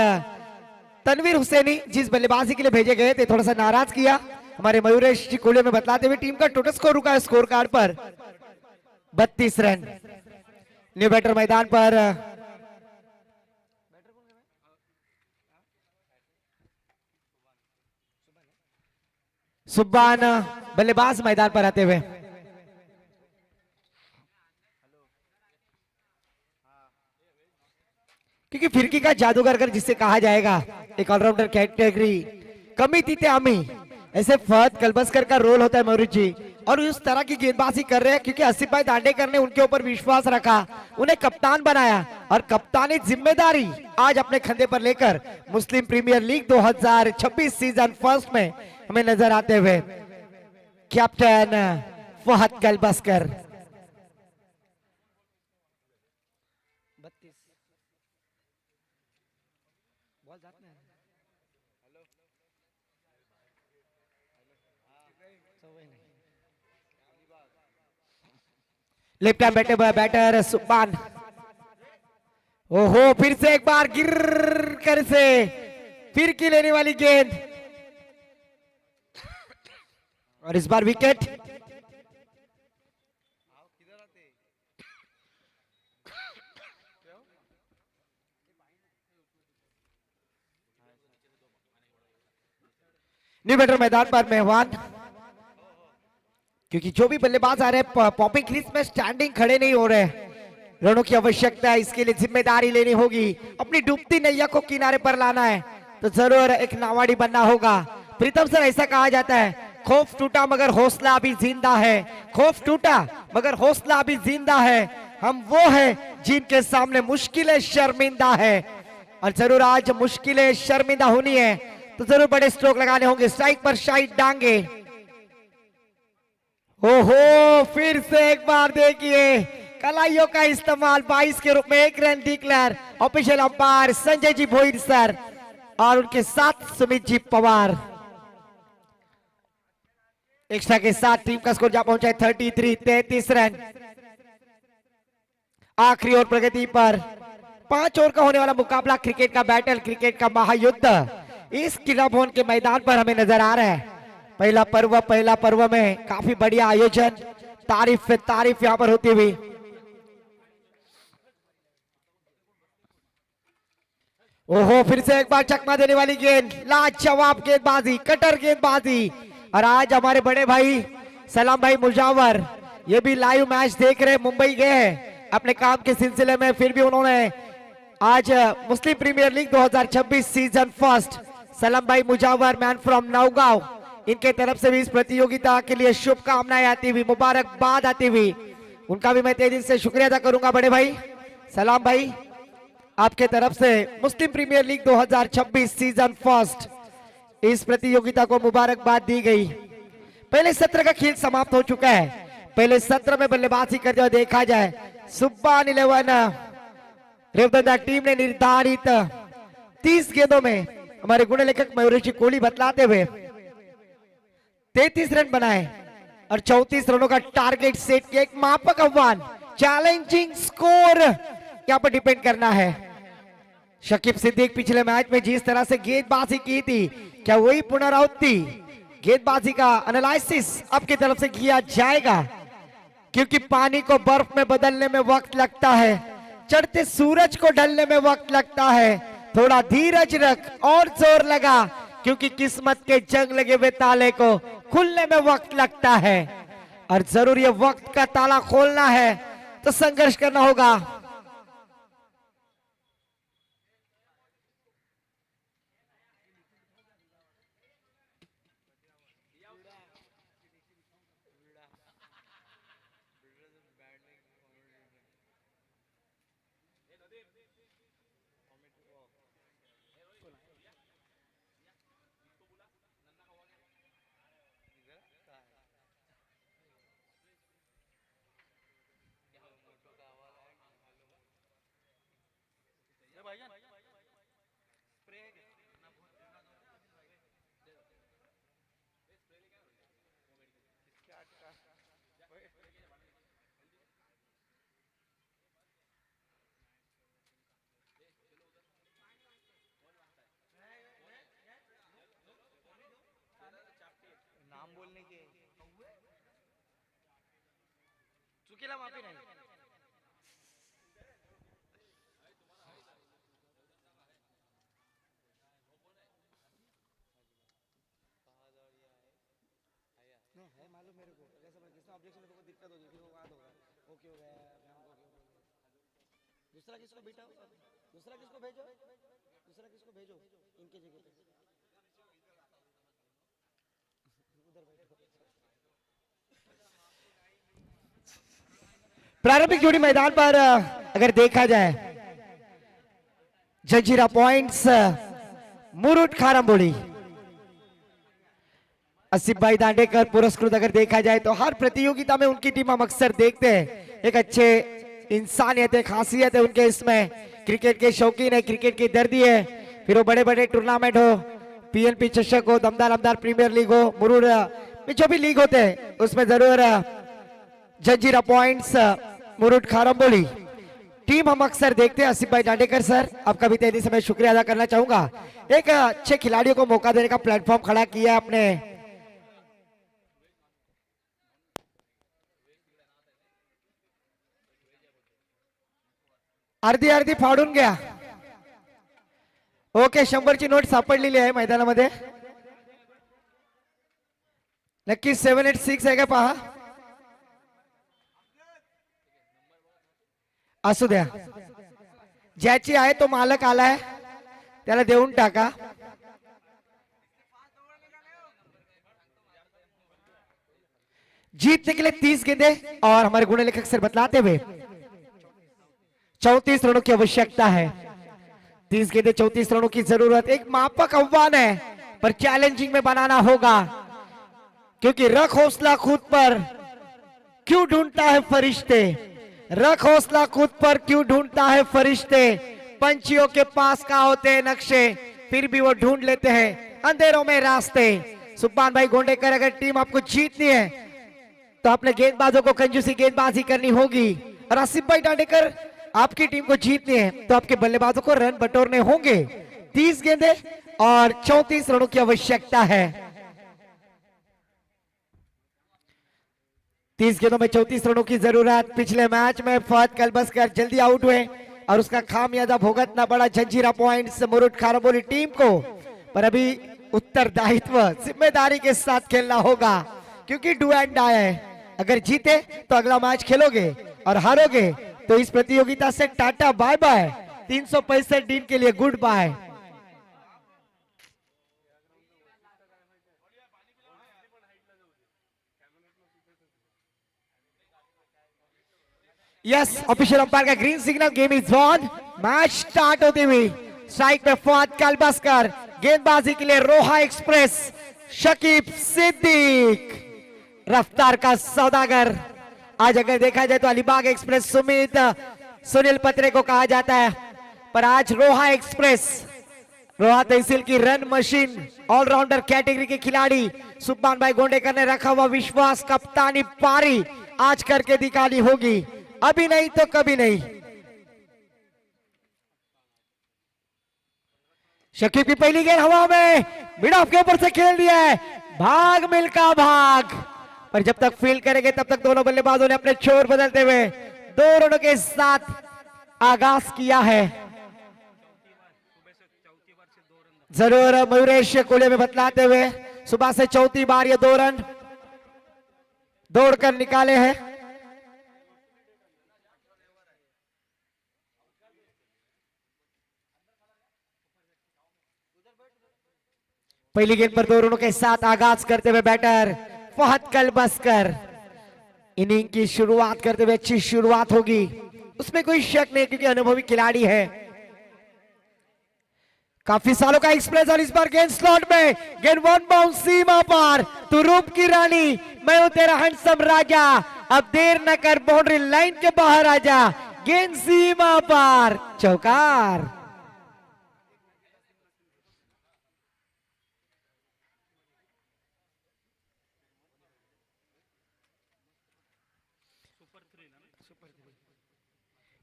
तनवीर हुसैनी जिस बल्लेबाजी के लिए भेजे गए थे थोड़ा सा नाराज किया हमारे मयूरेश जी कोहली में बतलाते हुए, टीम का टोटल स्कोर रुका है स्कोर कार्ड पर 32 रन। न्यू बैटर मैदान पर सुब्बान बल्लेबाज मैदान पर आते हुए, क्योंकि फिरकी का जादूगर जिसे कहा जाएगा, एक ऑलराउंडर कैटेगरी कमी थी आमी, ऐसे फहद कल्पसकर का रोल होता है मयूर जी। और उस तरह की गेंदबाजी कर रहे हैं क्योंकि आसिफ भाई दांडेकर ने उनके ऊपर विश्वास रखा, उन्हें कप्तान बनाया और कप्तानी जिम्मेदारी आज अपने कंधे पर लेकर Muslim premier league 2026 season first में हमें नजर आते हुए captain Fahad Kalpaskar. Left hand batter Subhan, ओहो फिर से एक बार गिर कर से फिर की लेने वाली गेंद और इस बार विकेट। न्यू बैटर मैदान पर मेहमान, क्योंकि जो भी बल्लेबाज आ रहे हैं पॉपिंग क्रीज में स्टैंडिंग खड़े नहीं हो रहे, रनों की आवश्यकता है, इसके लिए जिम्मेदारी लेनी होगी, अपनी डूबती नैया को किनारे पर लाना है तो जरूर एक नावाड़ी बनना होगा। प्रीतम सर ऐसा कहा जाता है, खौफ टूटा मगर हौसला अभी जिंदा है, खौफ टूटा मगर हौसला अभी जिंदा है, हम वो है जिनके सामने मुश्किलें शर्मिंदा है। और जरूर आज मुश्किलें शर्मिंदा होनी है तो जरूर बड़े स्ट्रोक लगाने होंगे। स्ट्राइक पर शाहिद डांगे, ओहो फिर से एक बार देखिए कलाइयों का इस्तेमाल 22 के रूप में 1 run declare. Official umpire Sanjay ji Bhoir sir और उनके साथ सुमित जी पवार। एक्स्ट्रा के साथ टीम का स्कोर जा पहुंचा है 33 रन। आखिरी ओवर प्रगति पर 5 ओवर का होने वाला मुकाबला, क्रिकेट का बैटल, क्रिकेट का महायुद्ध इस किला भवन के मैदान पर हमें नजर आ रहा है। पहला पर्व में काफी बढ़िया आयोजन, तारीफ यहां पर होती हुई। ओहो, फिर से एक बार चकमा देने वाली गेंद, लाजवाब गेंदबाजी, कटर गेंदबाजी। और आज हमारे बड़े भाई सलाम भाई मुजावर ये भी लाइव मैच देख रहे, मुंबई गए हैं अपने काम के सिलसिले में, फिर भी उन्होंने आज मुस्लिम प्रीमियर लीग 2026 सीजन फर्स्ट सलाम भाई मुजावर मैन फ्रॉम नौगांव, इनके तरफ से भी इस प्रतियोगिता के लिए शुभकामनाएं आती हुई, मुबारकबाद आती हुई, उनका भी मैं तेजी दिल से शुक्रिया अदा करूंगा। बड़े भाई सलाम भाई, आपके तरफ से मुस्लिम प्रीमियर लीग 2026 सीजन फर्स्ट इस प्रतियोगिता को मुबारकबाद दी गई। पहले सत्र का खेल समाप्त हो चुका है। पहले सत्र में बल्लेबाजी करते हुए देखा जाए सुब्बान 11 रेवदंडा टीम ने निर्धारित 30 गेंदों में हमारे गुण लेखक मयूरेश कोहली बतलाते हुए 33 रन बनाए और 34 रनों का टारगेट सेट किया। एक मापक आह्वान, चैलेंजिंग स्कोर यहाँ पर डिपेंड करना है। शकीब सिद्दीक पिछले मैच में जिस तरह से गेंदबाजी की थी, क्या वही पुनरावृत्ति गेंदबाजी का एनालिसिस आपकी तरफ से किया जाएगा? क्योंकि पानी को बर्फ में बदलने में वक्त लगता है, चढ़ते सूरज को ढलने में वक्त लगता है। थोड़ा धीरज रख और जोर लगा, क्योंकि किस्मत के जंग लगे हुए ताले को खुलने में वक्त लगता है और जरूर ये वक्त का ताला खोलना है तो संघर्ष करना होगा। नाम बोलने के चुकीला माफी नाही। है मालूम मेरे को, अगर समझ किसका ऑब्जेक्शन है तो दिक्कत होगी, फिर वो बात होगा। ओके हो गया, दूसरा किसको भेजो, दूसरा किसको भेजो, दूसरा किसको भेजो इनके जगह पे उधर बैठो। प्रारंभिक जोड़ी मैदान पर अगर देखा जाए जंजीरा पॉइंट्स मुरुट खारंबोड़ी, आसिफ भाई दांडेकर पुरस्कृत अगर देखा जाए तो हर प्रतियोगिता में उनकी टीम हम अक्सर देखते हैं। एक अच्छे इंसानियत है, खासियत है उनके, इसमें क्रिकेट के शौकीन है, क्रिकेट की दर्दी है। फिर वो बड़े बड़े टूर्नामेंट हो, पीएनपी चषक हो, दमदार प्रीमियर लीग हो, मुरुड में जो भी लीग होते हैं उसमें जरूर जंजीरा पॉइंट्स मुरुड खारंबोली टीम हम अक्सर देखते हैं। आसिफ भाई दांडेकर सर, आपका भी तेजी से मैं शुक्रिया अदा करना चाहूंगा। एक अच्छे खिलाड़ियों को मौका देने का प्लेटफॉर्म खड़ा किया आपने। अर्धी फाडून घ्या। ओके, 100ची नोट सापडलेली आहे मैदानामध्ये। नक्की 786 आहे का पहा, असू द्या, ज्याची आहे तो मालक आलाय त्याला देऊन टाका। जीतने के लिए 30 गेंदे और हमारे गुण लेखक सर बतलाते हुए 34 रनों की आवश्यकता है। 30 गेंदे 34 रनों की जरूरत, एक मापक आह्वान है पर चैलेंजिंग में बनाना होगा, क्योंकि रख हौसला खुद पर, क्यों ढूंढता है फरिश्ते, रख हौसला खुद पर, क्यों ढूंढता है फरिश्ते। पंछियों के पास का होते हैं नक्शे, फिर भी वो ढूंढ लेते हैं अंधेरों में रास्ते। सुभान भाई गोंडेकर, अगर टीम आपको जीतनी है तो अपने गेंदबाजों को कंजूसी गेंदबाजी करनी होगी। और आसिफ भाई डांडेकर, आपकी टीम को जीतनी है तो आपके बल्लेबाजों को रन बटोरने होंगे। 30 गेंदें और 34 रनों की आवश्यकता है। 30 गेंदों में 34 रनों की जरूरत। पिछले मैच में फहद कलबस्कर जल्दी आउट हुए और उसका खामियाजा भुगतना पड़ा जंजीरा पॉइंट्स मुरुड खारबोली टीम को। पर अभी उत्तरदायित्व जिम्मेदारी के साथ खेलना होगा क्योंकि डू एंड डाई है। अगर जीते तो अगला मैच खेलोगे और हारोगे तो इस प्रतियोगिता से टाटा बाय बाय। 365 दिन के लिए good bye. Yes, official umpire का green signal, game is on. Match start होते हुए स्ट्राइक में फहद कलबस्कर, गेंदबाजी के लिए रोहा एक्सप्रेस शकीब सिद्दीक, रफ्तार का सौदागर। आज अगर देखा जाए तो अलीबाग एक्सप्रेस सुमित सुनील पत्रे को कहा जाता है, पर आज रोहा एक्सप्रेस, रोहा तहसील की रन मशीन ऑलराउंडर कैटेगरी के खिलाड़ी सुभान भाई गोंडेकर ने रखा हुआ विश्वास, कप्तानी पारी आज करके दिखानी होगी। अभी नहीं तो कभी नहीं। शकीब की पहली गेंद हवा में, मिड ऑफ के ऊपर से खेल दिया है, भाग मिल्का भाग। पर जब तक फील्ड करेंगे तब तक दोनों बल्लेबाजों ने अपने छोर बदलते हुए 2 रनों के साथ आगाज किया है। जरूर मयूरेश कोले में बतलाते हुए सुबह से चौथी बार ये 2 रन दौड़कर निकाले हैं। पहली गेंद पर 2 रनों के साथ आगाज करते हुए बैटर फहद कलबस्कर। इनिंग की शुरुआत करते हुए अच्छी शुरुआत होगी, उसमें कोई शक नहीं क्योंकि अनुभवी खिलाड़ी है। काफी सालों का एक्सपीरियंस। और इस बार गेंद स्लॉट में, गेंद 1 बाउंस सीमा पार। तू रूप की रानी, मैं हूं तेरा हैंडसम राजा, अब देर न कर बाउंड्री लाइन के बाहर आजा। गेंद सीमा पार, चौकार।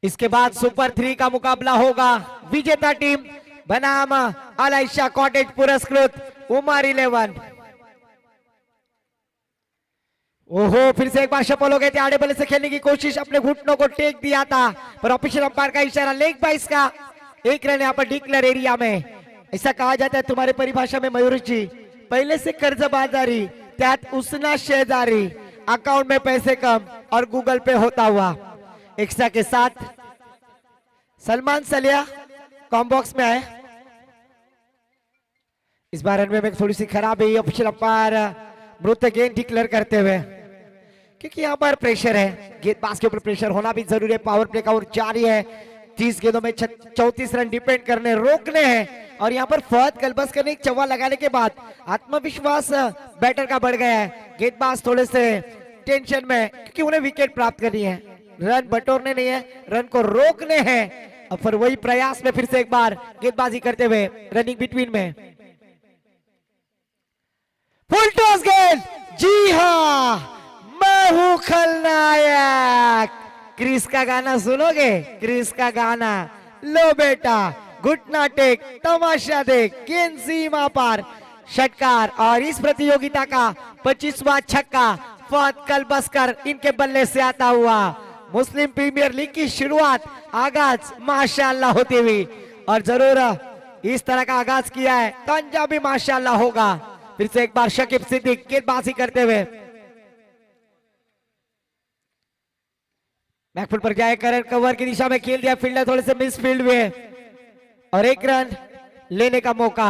इसके बाद सुपर 3 का मुकाबला होगा। विजेता टीम बनाम अलाइशा कॉटेज पुरस्कृत उमर 11। ओहो, फिर से एक बार सफल हो गए थे। आड़े बल्ले से खेलने की कोशिश, अपने घुटनों को टेक दिया था पर ऑफिशियल अंपायर का इशारा, लेग बाइस का 1 रन यहाँ पर डिक्लेयर एरिया में। ऐसा कहा जाता है तुम्हारी परिभाषा में मयूर जी, पहले से कर्जबाजारी, त्यात उसना शेजारी, अकाउंट में पैसे कम और गूगल पे होता हुआ। एक्स्ट्रा के साथ सलमान सलिया कॉम्बॉक्स में आए। इस बार रनवे में थोड़ी सी खराब है, ऑफिशियल अंपायर मृत गेंद डिक्लेयर करते हुए, क्योंकि यहाँ पर प्रेशर है, गेंदबाज के ऊपर प्रेशर होना भी जरूरी है। पावर प्ले का ओवर जारी है, 30 गेंदों में 34 रन डिपेंड करने रोकने हैं। और यहाँ पर फहद कलबस्कर ने एक चौवा लगाने के बाद आत्मविश्वास बैटर का बढ़ गया है। गेंदबाज थोड़े से टेंशन में क्योंकि उन्हें विकेट प्राप्त करनी है, रन बटोरने नहीं है, रन को रोकने हैं। और फिर वही प्रयास में फिर से एक बार गेंदबाजी करते हुए रनिंग बिटवीन में फुल टॉस गेंद। जी हाँ, मैं हूं खलनायक। क्रिस का गाना सुनोगे? क्रिस का गाना, लो बेटा घुटना टेक, तमाशा देख, गेंद सीमा पार, षटकार। और इस प्रतियोगिता का 25वां छक्का फहद कलबस्कर इनके बल्ले से आता हुआ। मुस्लिम प्रीमियर लीग की शुरुआत, आगाज माशाअल्लाह होती हुई, और जरूर इस तरह का आगाज किया है तो अंजाम भी माशाअल्लाह होगा। फिर से एक बार शकीब सिद्दीक गेंदबाजी करते हुए बैकफुट पर जाए, करंट कवर की दिशा में खेल दिया, फील्डर थोड़े से मिस फील्ड हुए और 1 रन लेने का मौका।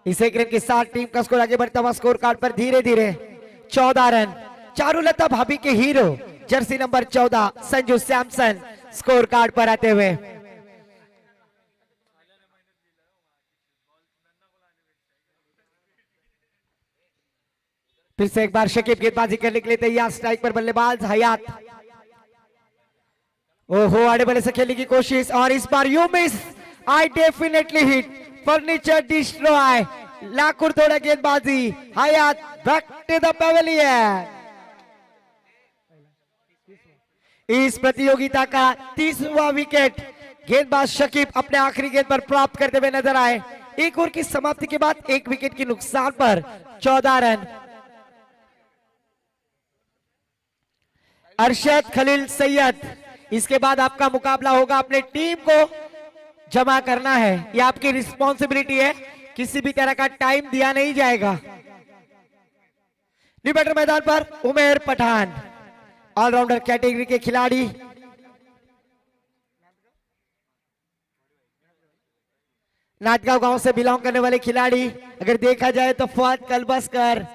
इस 1 रन के साथ टीम का स्कोर आगे बढ़ता हुआ स्कोर कार्ड पर धीरे धीरे 14 रन। चारुलता भाभी के hero jersey number 14 Sanju Samson score card पर आते हुए। फिर से एक बार शकीब गेंदबाजी करने के लिए तैयार, स्ट्राइक पर बल्लेबाज हयात। ओहो, आड़े बल्ले से खेलने की कोशिश और इस बार you miss, I definitely hit, furniture destroy, लाकूड तोड़ा गेंदबाजी Hayat back to the pavilion. इस प्रतियोगिता का 30वां विकेट गेंदबाज शकीब अपने आखिरी गेंद पर प्राप्त करते हुए नजर आए। एक ओवर की समाप्ति के बाद एक विकेट के नुकसान पर 14 रन। अरशद खलील सैयद, इसके बाद आपका मुकाबला होगा। अपने टीम को जमा करना है, यह आपकी रिस्पॉन्सिबिलिटी है। किसी भी तरह का टाइम दिया नहीं जाएगा। बैटर मैदान पर उमेर पठान, ऑलराउंडर कैटेगरी के खिलाड़ी। नाटगांव गांव से बिलोंग करने वाले खिलाड़ी। अगर देखा जाए तो फुआद कलबस्कर,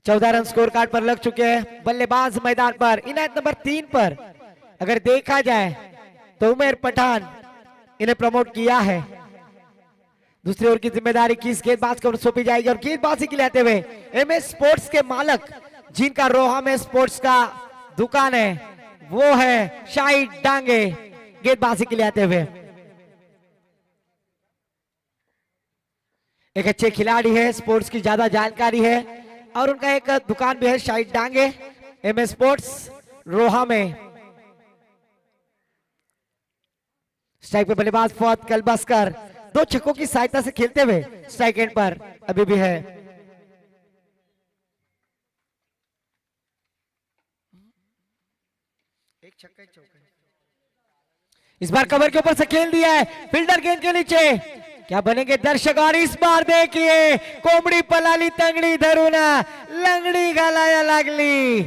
चौदह रन स्कोर कार्ड पर लग चुके हैं। बल्लेबाज मैदान पर इनायत नंबर 3 पर अगर देखा जाए तो उमेर पठान इन्हें प्रमोट किया है। दूसरी ओर की जिम्मेदारी किस गेंदबाज को सौंपी जाएगी और गेंदबाजी के लिए आते हुए एमएस स्पोर्ट्स के मालक, जिनका रोहा में स्पोर्ट्स का दुकान है, वो है शाहिद डांगे। गेंदबाजी के लिए आते हुए एक अच्छे खिलाड़ी है, स्पोर्ट्स की ज्यादा जानकारी है और उनका एक दुकान भी है शाहिद डांगे एमएस स्पोर्ट्स रोहा में। स्ट्राइक पे बल्लेबाज फौद कलबस्कर 2 छक्कों की सहायता से खेलते हुए स्ट्राइक एंड पर अभी भी है। एक छक्का एक चौका। इस बार कवर के ऊपर से खेल दिया है, फील्डर गेंद के नीचे। क्या बनेंगे दर्शक? और इस बार देखिए कोमड़ी पलाली तंगड़ी धरुना लंगड़ी गालाया लागली।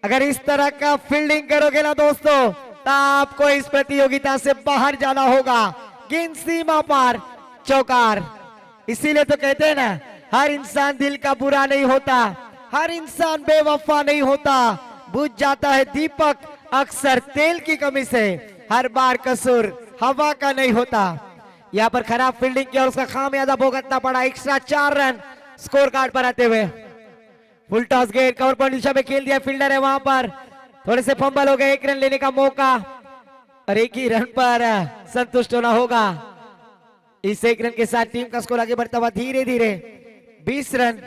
अगर इस तरह का फील्डिंग करोगे ना दोस्तों, तो आपको इस प्रतियोगिता से बाहर जाना होगा। गेंद सीमा पार, चौकार। इसीलिए तो कहते हैं ना, हर इंसान दिल का बुरा नहीं होता, हर इंसान बेवफा नहीं होता। बुझ जाता है दीपक अक्सर तेल की कमी से, हर बार कसूर हवा का नहीं होता। यहाँ पर खराब फील्डिंग की और उसका खामियाजा भुगतना पड़ा। एक्स्ट्रा 4 रन स्कोर कार्ड पर आते हुए। Full toss get cover point दिशा में खेल दिया, फील्डर है वहां पर। थोड़े से फंबल हो गए, 1 रन लेने का मौका और 1 ही रन पर संतुष्ट होना होगा। इस 1 रन के साथ टीम का स्कोर आगे बढ़ता हुआ धीरे धीरे 20 रन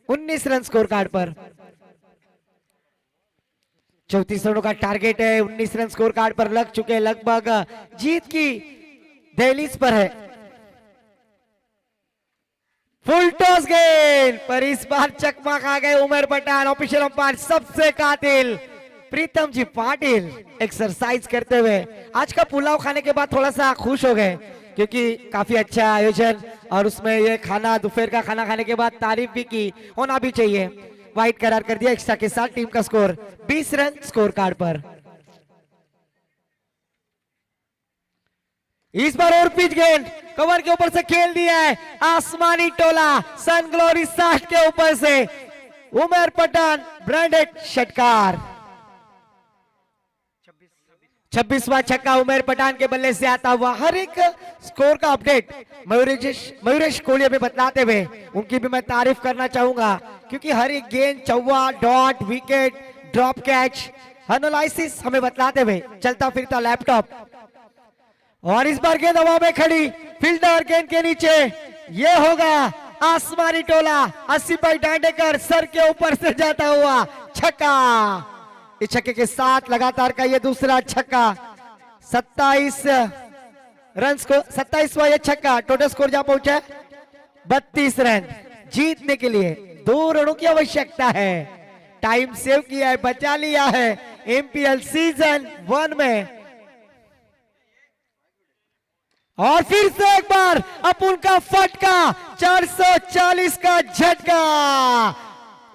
19 रन स्कोर कार्ड पर। 34 रनों का टारगेट है, 19 रन स्कोर कार्ड पर लग चुके हैं, लगभग जीत की दहलीज पर है। फुल टॉस गेंद पर इस बार चकमा खा गए उमर पठान। ऑफिशियल अंपायर सबसे कातिल प्रीतम जी पाटिल एक्सरसाइज करते हुए आज का पुलाव खाने के बाद थोड़ा सा खुश हो गए, क्योंकि काफी अच्छा आयोजन और उसमें ये खाना, दोपहर का खाना खाने के बाद तारीफ भी की, होना भी चाहिए। वाइट करार कर दिया एक्स्ट्रा के साथ। टीम का स्कोर 20 रन स्कोर कार्ड पर। इस बार और पिच गेंद कवर के ऊपर से खेल दिया है, आसमानी टोला सन ग्लोरी 60 के ऊपर से उमर पठान ब्रांडेड षटकार। 26वां छक्का उमेर पठान के बल्ले से आता हुआ। हर एक स्कोर का अपडेट मयूरेश कोहली में बतलाते हुए उनकी भी मैं तारीफ करना चाहूंगा, क्योंकि हर एक गेंद, चौवा, dot, wicket, drop catch, analysis हमें बतलाते हुए चलता फिरता लैपटॉप। और इस बार गेंद हवा में खड़ी, फील्डर गेंद के नीचे, ये होगा आसमानी टोला 80 भाई डांडेकर सर के ऊपर से जाता हुआ छक्का। इस छक्के के साथ लगातार का ये दूसरा छक्का। 27 रन को 27वां ये छक्का। टोटल स्कोर जहां पहुंचा है 32 रन। जीतने के लिए 2 रनों की आवश्यकता है। टाइम सेव किया है, बचा लिया है एमपीएल सीजन 1 में। और फिर से एक बार अपुन का फटका, 440 का झटका।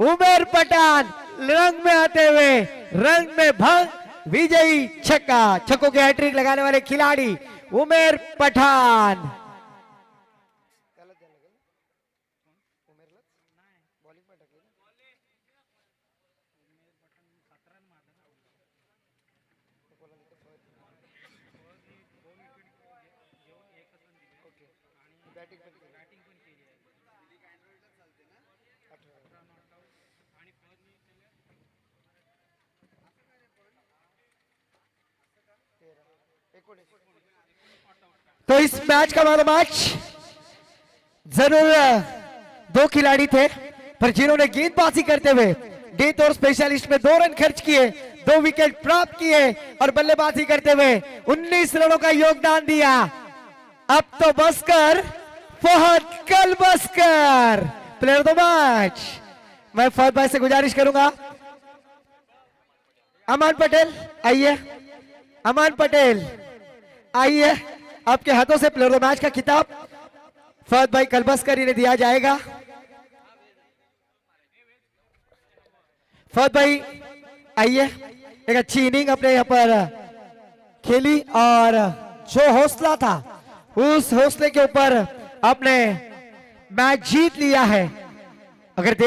उमेर पठान रंग में आते हुए रंग में भंग विजयी छक्का। छक्कों के हैट्रिक लगाने वाले खिलाड़ी उमेर पठान। तो इस मैच का मैन ऑफ मैच जरूर दो खिलाड़ी थे, पर जिन्होंने गेंदबाजी करते हुए डेथ और स्पेशलिस्ट में 2 रन खर्च किए, 2 विकेट प्राप्त किए और बल्लेबाजी करते हुए 19 रनों का योगदान दिया। अब तो बस्कर, Fahad Kalbaskar player of the match. मैं फहद भाई से गुजारिश करूंगा, अमान पटेल आइए, अमान पटेल आइए, आपके हाथों से प्लेयर ऑफ द मैच का खिताब फहद भाई कलबस्कर इन्हें दिया जाएगा। फहद भाई आइए, एक अच्छी इनिंग अपने यहाँ पर खेली और जो हौसला था उस हौसले के ऊपर आपने मैच जीत लिया है। अगर देख